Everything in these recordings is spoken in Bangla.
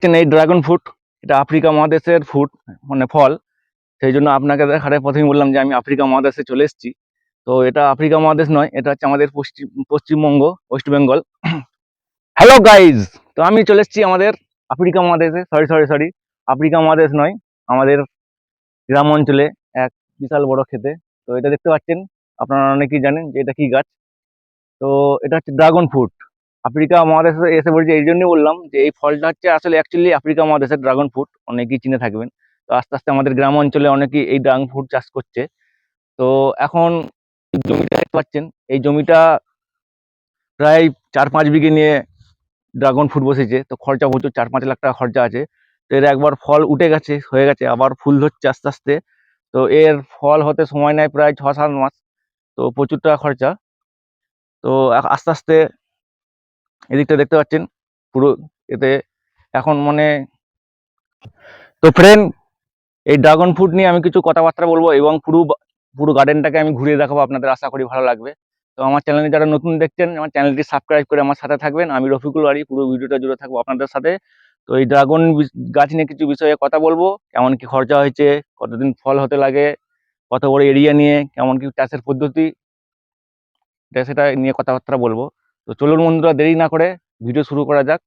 এই ড্রাগন ফ্রুট, এটা আফ্রিকা মহাদেশের ফ্রুট, মানে ফল। সেই জন্য আপনাকে দেখারে প্রথমেই বললাম যে আমি আফ্রিকা মহাদেশে চলে এসেছি। তো এটা আফ্রিকা মহাদেশ নয়, এটা হচ্ছে আমাদের Paschimbanga, West Bengal. Hello guys, তো আমি চলে এসেছি আমাদের আফ্রিকা মহাদেশে। সরি, আফ্রিকা মহাদেশ নয়, আমাদের গ্রাম অঞ্চলে এক বিশাল বড় ক্ষেতে। তো এটা দেখতে পাচ্ছেন, আপনারা অনেকেই জানেন যে এটা কি গাছ। তো এটা হচ্ছে ড্রাগন ফ্রুট। আফ্রিকা মহাদেশে এসে বলছি এই জন্যই বললাম যে এই ফলটা হচ্ছে আসলে অ্যাকচুয়ালি আফ্রিকা মহাদেশের ড্রাগন ফ্রুট, অনেকেই চিনে থাকবেন। তো আস্তে আস্তে আমাদের গ্রাম অঞ্চলে অনেকেই এই ড্রাগন ফ্রুট চাষ করছে। তো এখন জমিটা দেখতে পাচ্ছেন, এই জমিটা প্রায় 4-5 বিঘে নিয়ে ড্রাগন ফ্রুট বসেছে। তো খরচা প্রচুর, 4-5 লাখ টাকা খরচা আছে। তো এর একবার ফল উঠে গেছে, হয়ে গেছে, আবার ফুল ধরছে আস্তে আস্তে। তো এর ফল হতে সময় নেয় প্রায় 6-7 মাস। তো প্রচুর টাকা খরচা। তো আস্তে আস্তে এদিকটা দেখতে পাচ্ছেন পুরো এতে এখন মানে। তো ফ্রেন্ড, এই ড্রাগন ফ্রুট নিয়ে আমি কিছু কথাবার্তা বলবো এবং পুরো পুরো গার্ডেনটাকে আমি ঘুরিয়ে দেখাবো, আপনাদের আশা করি ভালো লাগবে। তো আমার চ্যানেলে যারা নতুন দেখছেন, আমার চ্যানেলটি সাবস্ক্রাইব করে আমার সাথে থাকবেন। আমি রফিকুল বাড়ি, পুরো ভিডিওটা জুড়ে থাকবো আপনাদের সাথে। তো এই ড্রাগন গাছ নিয়ে কিছু বিষয়ে কথা বলবো, কেমন কি খরচা হয়েছে, কতদিন ফল হতে লাগে, কত বড় এরিয়া নিয়ে, কেমন কি চাষের পদ্ধতি, সেটা নিয়ে কথাবার্তা বলবো। তো চলুন বন্ধুরা, দেরি না করে ভিডিও শুরু করা যাক।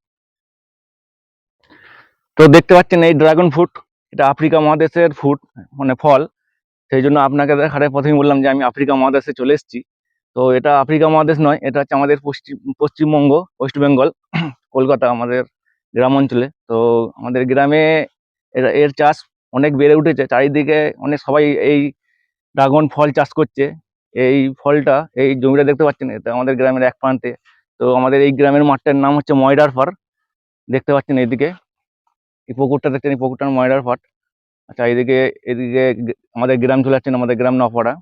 তো দেখতে পাচ্ছেন এই ড্রাগন ফ্রুট, এটা আফ্রিকা মহাদেশের ফ্রুট, মানে ফল। সেই জন্য আপনাকে দেখারে প্রথমেই বললাম যে আমি আফ্রিকা মহাদেশে চলে এসেছি। তো এটা আফ্রিকা মহাদেশ নয়, এটা হচ্ছে আমাদের পশ্চিমবঙ্গ, ওয়েস্ট বেঙ্গল, কলকাতা, আমাদের গ্রাম অঞ্চলে। তো আমাদের গ্রামে এর চাষ অনেক বেড়ে উঠেছে, চারিদিকে অনেক সবাই এই ড্রাগন ফল চাষ করছে। এই ফলটা, এই জমিটা দেখতে পাচ্ছেন, এটা আমাদের গ্রামের এক প্রান্তে। তো আমাদের এই গ্রামের মাঠটার নাম হচ্ছে ময়ডার পার। দেখতে পাচ্ছেন এইদিকে এই পুকুরটা দেখছেন, এই পুকুরটার ময়ডার পার। আচ্ছা, এদিকে এদিকে আমাদের গ্রাম চলে যাচ্ছেন, আমাদের গ্রাম নপাড়া।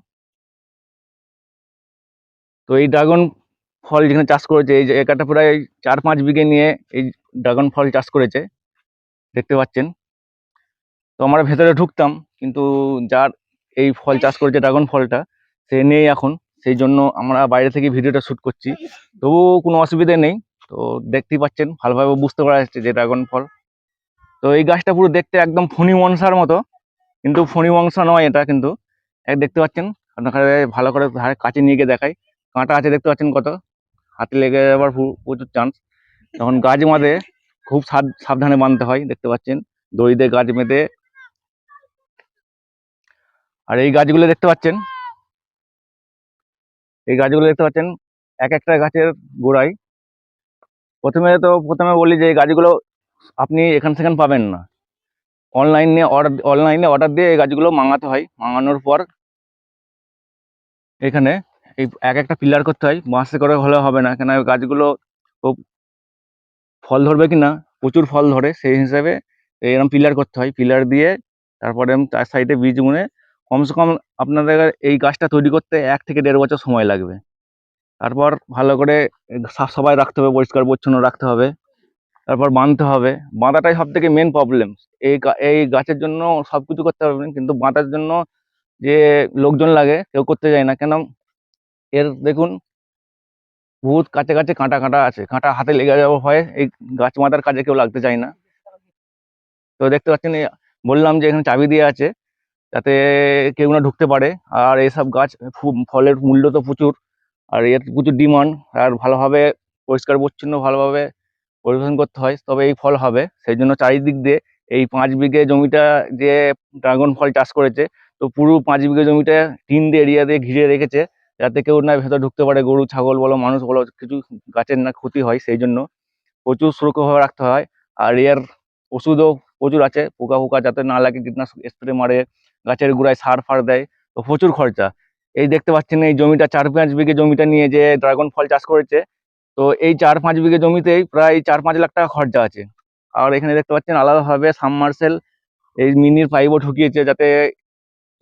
তো এই ড্রাগন ফল যেখানে চাষ করেছে, এই জায়গাটা প্রায় 4-5 বিঘে নিয়ে এই ড্রাগন ফল চাষ করেছে, দেখতে পাচ্ছেন। তো আমরা ভেতরে ঢুকতাম, কিন্তু যার এই ফল চাষ করেছে ড্রাগন ফলটা, সে নেই এখন। সেই জন্য আমরা বাইরে থেকে ভিডিওটা শ্যুট করছি। তবুও কোনো অসুবিধা নেই। তো দেখতেই পাচ্ছেন, ভালোভাবে বুঝতে পারা যাচ্ছে যে ড্রাগন ফল। তো এই গাছটা পুরো দেখতে একদম ফণি মনসার মতো, কিন্তু ফণি মনসা নয় এটা, কিন্তু দেখতে পাচ্ছেন। আপনাকে ভালো করে কাছে নিয়ে গিয়ে দেখাই, কাঁটা আছে দেখতে পাচ্ছেন কত, হাতে লেগে যাবার প্রচুর চান্স। তখন গাছ বাঁধে খুব সাবধানে বাঁধতে হয়, দেখতে পাচ্ছেন, দড়ি দিয়ে গাছ বেঁধে। আর এই গাছগুলো দেখতে পাচ্ছেন, এই গাছগুলো দেখতে পাচ্ছেন এক একটা গাছের গোড়ায়। প্রথমে বলি যে এই গাছগুলো আপনি এখান সেখান পাবেন না, অনলাইনে অর্ডার দিয়ে এই গাছগুলো মাঙাতে হয়। মাঙানোর পর এখানে এই এক একটা পিলার করতে হয়, বাঁশে করে হলে হবে না, কেন গাছগুলো খুব ফল ধরবে কিনা, প্রচুর ফল ধরে সেই হিসাবে এরকম পিলার করতে হয়। পিলার দিয়ে তারপরে তার সাইডে বীজ বুনে, কমসে কম আপনাদের এই গাছটা তৈরি করতে 1 থেকে 1.5 বছর সময় লাগবে। তারপর ভালো করে সবাই রাখতে হবে, পরিষ্কার পরিচ্ছন্ন রাখতে হবে, তারপর বাঁধতে হবে। বাঁধাটাই সব থেকে মেন প্রবলেম। এই গাছের জন্য সবকিছু করতে পারবেন, কিন্তু বাঁধার জন্য যে লোকজন লাগে কেউ করতে যায় না, কেন এর দেখুন বহুত কাছে কাছে কাঁটা কাঁটা আছে, কাঁটা হাতে লেগে যাওয়ার ভয়ে এই গাছ বাঁধার কাজে কেউ লাগতে চায় না। তো দেখতে পাচ্ছেন, বললাম যে এখানে চাবি দিয়ে আছে যাতে কেউ না ঢুকতে পারে। আর এইসব গাছ ফলের মূল্য তো প্রচুর, আর এর প্রচুর ডিমান্ড। আর ভালোভাবে পরিষ্কার পরিচ্ছন্ন ভালোভাবে পরিবেশন করতে হয়, তবে এই ফল হবে। সেই জন্য চারিদিক দিয়ে এই 5 বিঘে জমিটা যে ড্রাগন ফল চাষ করেছে, তো পুরো 5 বিঘে জমিটা টিন দিয়ে এরিয়া দিয়ে ঘিরে রেখেছে, যাতে কেউ না ভেতর ঢুকতে পারে, গরু ছাগল বলো মানুষ বলো, কিছু গাছের না ক্ষতি হয়। সেই জন্য প্রচুর সুরক্ষাভাবে রাখতে হয়। আর এর ওষুধও প্রচুর আছে, পোকা ফোকা যাতে না লাগে, কীটনাশক স্প্রে মারে, গাছের গোড়ায় সার ফার দেয়। তো প্রচুর খরচা। এই দেখতে পাচ্ছেন এই জমিটা, 4-5 বিঘে জমিটা নিয়ে যে ড্রাগন ফল চাষ করেছে, তো এই 4-5 বিঘে জমিতেই প্রায় 4-5 লাখ টাকা খরচা আছে। আর এখানে দেখতে পাচ্ছেন আলাদাভাবে সাবমার্সেল এই মিনির পাইপও ঢুকিয়েছে, যাতে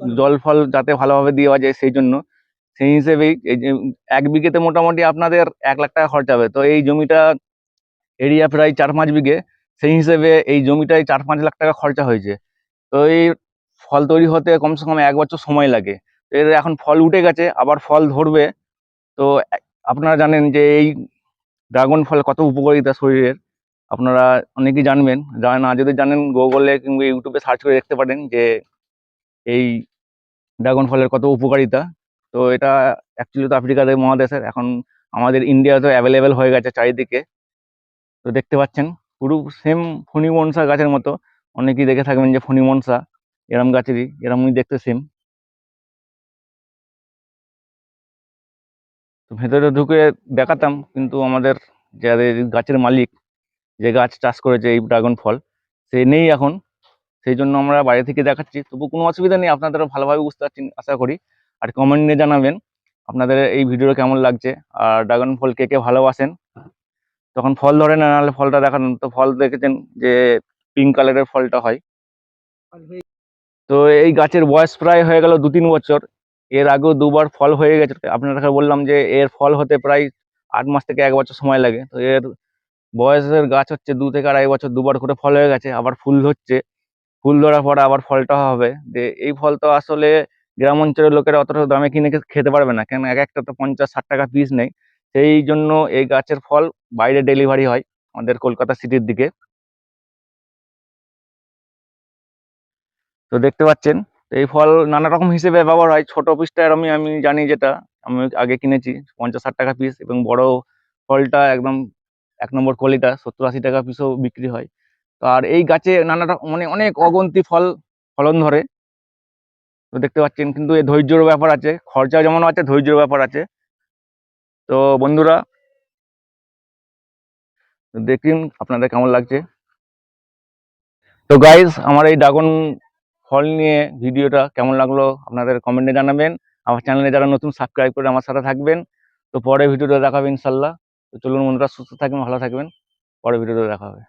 জল ফল যাতে ভালোভাবে দেওয়া যায়। সেই জন্য সেই হিসেবেই এই যে 1 বিঘেতে মোটামুটি আপনাদের 1 লাখ টাকা খরচা হবে। তো এই জমিটা এরিয়া প্রায় 4-5 বিঘে, সেই হিসেবে এই জমিটায় 4-5 লাখ টাকা খরচা হয়েছে। তো এই ফল তৈরি হতে কমসে কম 1 বছর সময় লাগে। তো এর এখন ফল উঠে গেছে, আবার ফল ধরবে। তো আপনারা জানেন যে এই ড্রাগন ফল কত উপকারিতা শরীরের। আপনারা অনেকেই জানবেন, না যদি জানেন গুগলে কিংবা ইউটিউবে সার্চ করে দেখতে পারেন যে এই ড্রাগন ফলের কত উপকারিতা। তো এটা অ্যাকচুয়ালি তো আফ্রিকাতে মহাদেশের, এখন আমাদের ইন্ডিয়াতে অ্যাভেলেবেল হয়ে গেছে চারিদিকে। তো দেখতে পাচ্ছেন পুরো সেম ফণিমনসা গাছের মতো, অনেকেই দেখে থাকবেন যে ফণিমনসা এরম গাছেরই, এরমই দেখতে সেম। তো ভেতরে ঢুকে দেখাতাম, কিন্তু আমাদের যাদের গাছের মালিক, যে গাছ চাষ করেছে এই ড্রাগন ফল, সে নেই এখন। সেই জন্য আমরা বাইরে থেকে দেখাচ্ছি, তবু কোনো অসুবিধা নেই, আপনাদেরও ভালোভাবে বুঝতে পারছেন আশা করি। আর কমেন্টে জানাবেন আপনাদের এই ভিডিওটা কেমন লাগছে, আর ড্রাগন ফল কে কে ভালোবাসেন। তখন ফল ধরে না, নাহলে ফলটা দেখান। তো ফল দেখেছেন যে পিঙ্ক কালারের ফলটা হয়। তো এই গাছের বয়স প্রায় হয়ে গেল 2-3 বছর। এর আগেও দুবার ফল হয়ে গেছে। আপনাদেরকে বললাম যে এর ফল হতে প্রায় 8 মাস থেকে 1 বছর সময় লাগে। তো এর বয়সের গাছ হচ্ছে 2 থেকে 2.5 বছর, দুবার করে ফল হয়ে গেছে, আবার ফুল ধরছে। ফুল ধরার পরে আবার ফলটা হবে। যে এই ফল তো আসলে গ্রাম অঞ্চলের লোকেরা অতটা দামে কিনে খেতে পারবে না, কেন এক একটা তো 50-60 টাকা পিস নেই। সেই জন্য এই গাছের ফল বাইরে ডেলিভারি হয় আমাদের কলকাতা সিটির দিকে। তো দেখতে পাচ্ছেন এই ফল নানা রকম হিসেবে ব্যবহার হয়। ছোট পিসটা আমি আমি জানি, যেটা আমি আগে কিনেছি 50-60 টাকা পিস, এবং বড় ফলটা একদম 1 নম্বর কোয়ালিটা 70-80 টাকা পিসও বিক্রি হয়। তো আর এই গাছে নানা রকম মানে অনেক অগন্তি ফলন ধরে। তো দেখতে পাচ্ছেন, কিন্তু এ ধৈর্যের ব্যাপার আছে, খরচা যেমন আছে ধৈর্যের ব্যাপার আছে। তো বন্ধুরা দেখুন আপনাদের কেমন লাগছে। তো গাইজ, আমার এই ড্রাগন ফল নিয়ে ভিডিওটা কেমন লাগলো আপনাদের কমেন্টে জানাবেন। আমার চ্যানেলে যারা নতুন, সাবস্ক্রাইব করে আমার সাথে থাকবেন। তো পরে ভিডিওটা দেখাবে ইনশাল্লাহ। তো চলুন বন্ধুরা, সুস্থ থাকবেন, ভালো থাকবেন, পরে ভিডিওটা দেখা হবে।